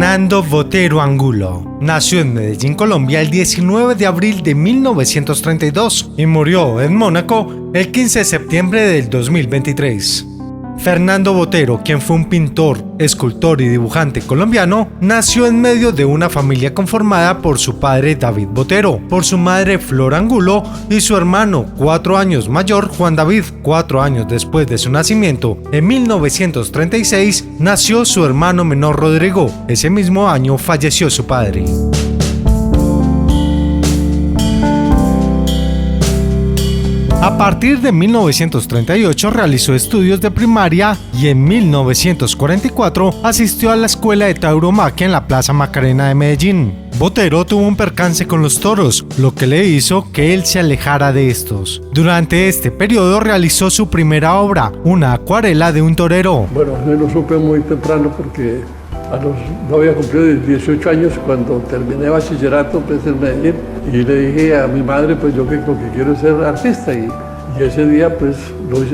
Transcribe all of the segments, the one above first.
Fernando Botero Angulo nació en Medellín, Colombia, el 19 de abril de 1932 y murió en Mónaco el 15 de septiembre del 2023. Fernando Botero, quien fue un pintor, escultor y dibujante colombiano, nació en medio de una familia conformada por su padre David Botero, por su madre Flor Angulo y su hermano 4 años mayor Juan David. 4 años después de su nacimiento, en 1936, nació su hermano menor Rodrigo. Ese mismo año falleció su padre. A partir de 1938 realizó estudios de primaria y en 1944 asistió a la escuela de tauromaquia en la Plaza Macarena de Medellín. Botero tuvo un percance con los toros, lo que le hizo que él se alejara de estos. Durante este periodo realizó su primera obra, una acuarela de un torero. Bueno, yo lo supe muy temprano porque no había cumplido 18 años cuando terminé bachillerato pues, en Medellín, y le dije a mi madre pues yo que lo que quiero es ser artista, y ese día pues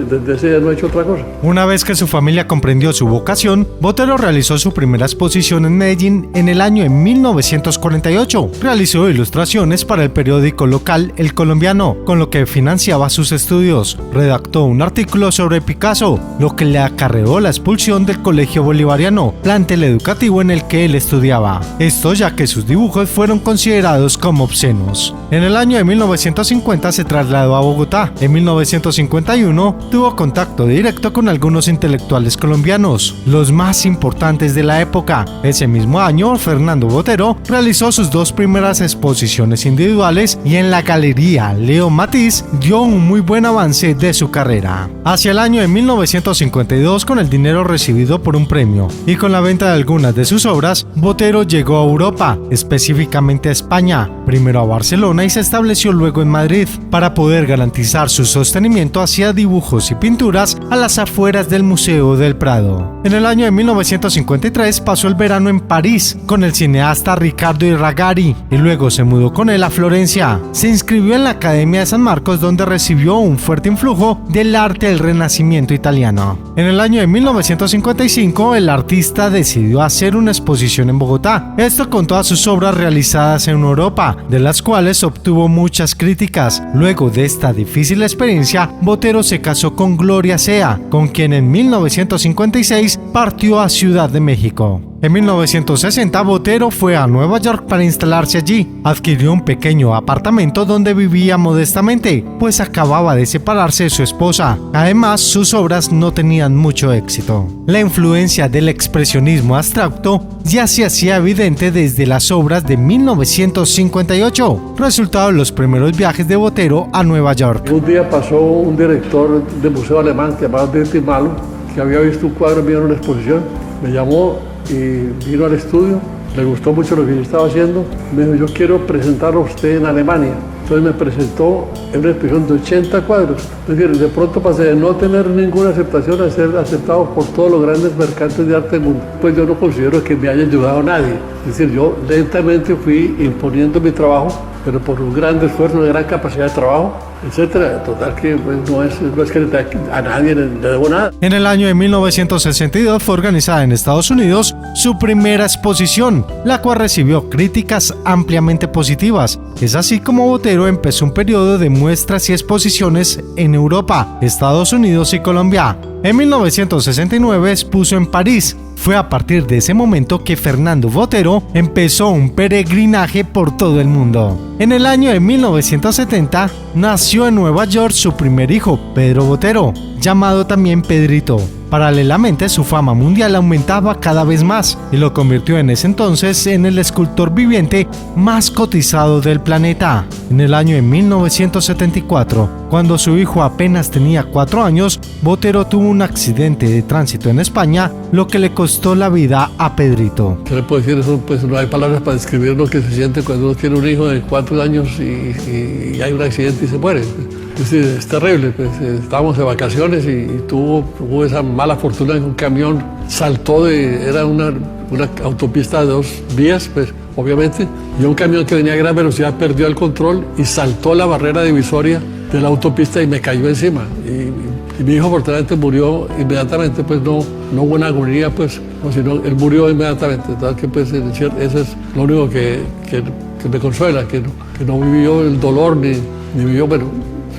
desde ese día no he hecho otra cosa. Una vez que su familia comprendió su vocación, Botero realizó su primera exposición en Medellín en el año de 1948. Realizó ilustraciones para el periódico local El Colombiano, con lo que financiaba sus estudios. Redactó un artículo sobre Picasso, lo que le acarreó la expulsión del Colegio Bolivariano, plantel educativo en el que él estudiaba. Esto ya que sus dibujos fueron considerados como obscenos. En el año de 1950 se trasladó a Bogotá. En 1951 tuvo contacto directo con algunos intelectuales colombianos, los más importantes de la época. Ese mismo año, Fernando Botero realizó sus 2 primeras exposiciones individuales y en la Galería Leo Matiz dio un muy buen avance de su carrera. Hacia el año de 1952, con el dinero recibido por un premio y con la venta de algunas de sus obras, Botero llegó a Europa, específicamente a España, primero a Barcelona y se estableció luego en Madrid, para poder garantizar su sostenimiento hacia dibujos y pinturas a las afueras del Museo del Prado. En el año de 1953 pasó el verano en París con el cineasta Riccardo Irragari y luego se mudó con él a Florencia. Se inscribió en la Academia de San Marcos, donde recibió un fuerte influjo del arte del Renacimiento italiano. En el año de 1955 el artista decidió hacer una exposición en Bogotá, esto con todas sus obras realizadas en Europa, de las cuales obtuvo muchas críticas. Luego de esta difícil experiencia, Botero se casó con Gloria Sea, con quien en 1956 partió a Ciudad de México. En 1960, Botero fue a Nueva York para instalarse allí. Adquirió un pequeño apartamento donde vivía modestamente, pues acababa de separarse de su esposa. Además, sus obras no tenían mucho éxito. La influencia del expresionismo abstracto ya se hacía evidente desde las obras de 1958, resultado de los primeros viajes de Botero a Nueva York. Un día pasó un director del museo alemán llamado Dietrich Malo, que había visto un cuadro mío en una exposición, me llamó y vino al estudio, le gustó mucho lo que yo estaba haciendo, me dijo: yo quiero presentarlo a usted en Alemania. Entonces me presentó en una exposición de 80 cuadros. Es decir, de pronto pasé de no tener ninguna aceptación a ser aceptado por todos los grandes mercantes de arte del mundo. Pues yo no considero que me haya ayudado a nadie. Es decir, yo lentamente fui imponiendo mi trabajo, pero por un gran esfuerzo, una gran capacidad de trabajo, etcétera. Total que pues, no es que a nadie le debo nada. En el año de 1962 fue organizada en Estados Unidos su primera exposición, la cual recibió críticas ampliamente positivas. Es así como Botero empezó un periodo de muestras y exposiciones en Europa, Estados Unidos y Colombia. En 1969 expuso en París. Fue a partir de ese momento que Fernando Botero empezó un peregrinaje por todo el mundo. En el año de 1970 nació en Nueva York su primer hijo, Pedro Botero, llamado también Pedrito. Paralelamente, su fama mundial aumentaba cada vez más y lo convirtió en ese entonces en el escultor viviente más cotizado del planeta. En el año de 1974, cuando su hijo apenas tenía 4 años, Botero tuvo un accidente de tránsito en España, lo que le costó la vida a Pedrito. ¿Qué le puedo decir? Eso, pues no hay palabras para describir lo que se siente cuando uno tiene un hijo de 4 años y hay un accidente y se muere. Es terrible, pues estábamos de vacaciones y tuvo esa mala fortuna de que un camión saltó era una autopista de 2 vías, pues obviamente, y un camión que venía a gran velocidad perdió el control y saltó la barrera divisoria de la autopista y me cayó encima. Y Y mi hijo afortunadamente murió inmediatamente, pues no hubo una agonía, pues, no, sino él murió inmediatamente. Entonces, que, pues, eso es lo único que me consuela, que no vivió el dolor ni vivió, bueno,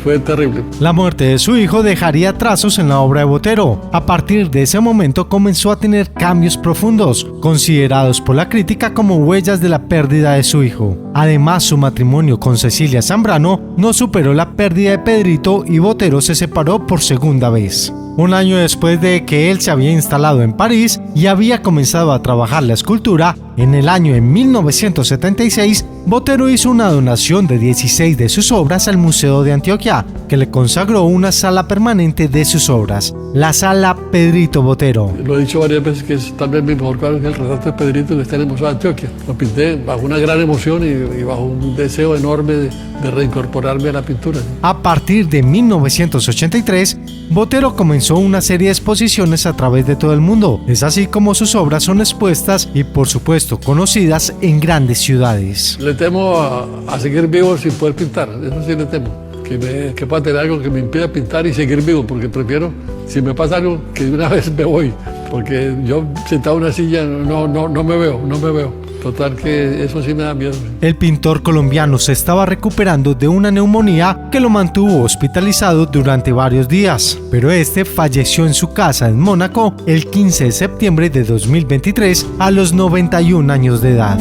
fue terrible. La muerte de su hijo dejaría trazos en la obra de Botero. A partir de ese momento comenzó a tener cambios profundos, considerados por la crítica como huellas de la pérdida de su hijo. Además, su matrimonio con Cecilia Zambrano no superó la pérdida de Pedrito y Botero se separó por segunda vez. Un año después de que él se había instalado en París y había comenzado a trabajar la escultura, en el año de 1976, Botero hizo una donación de 16 de sus obras al Museo de Antioquia, que le consagró una sala permanente de sus obras, la Sala Pedrito Botero. Lo he dicho varias veces que es tal vez mi mejor cuadro, que el retrato de Pedrito que está en el Museo de Antioquia. Lo pinté bajo una gran emoción y bajo un deseo enorme de reincorporarme a la pintura. A partir de 1983, Botero comenzó una serie de exposiciones a través de todo el mundo. Es así como sus obras son expuestas y, por supuesto, conocidas en grandes ciudades. Le temo a seguir vivo sin poder pintar, eso sí le temo. Que pueda tener algo que me impida pintar y seguir vivo, porque prefiero, si me pasa algo, que de una vez me voy, porque yo sentado en una silla no me veo. Total que eso sí me da miedo. El pintor colombiano se estaba recuperando de una neumonía que lo mantuvo hospitalizado durante varios días, pero este falleció en su casa en Mónaco el 15 de septiembre de 2023 a los 91 años de edad.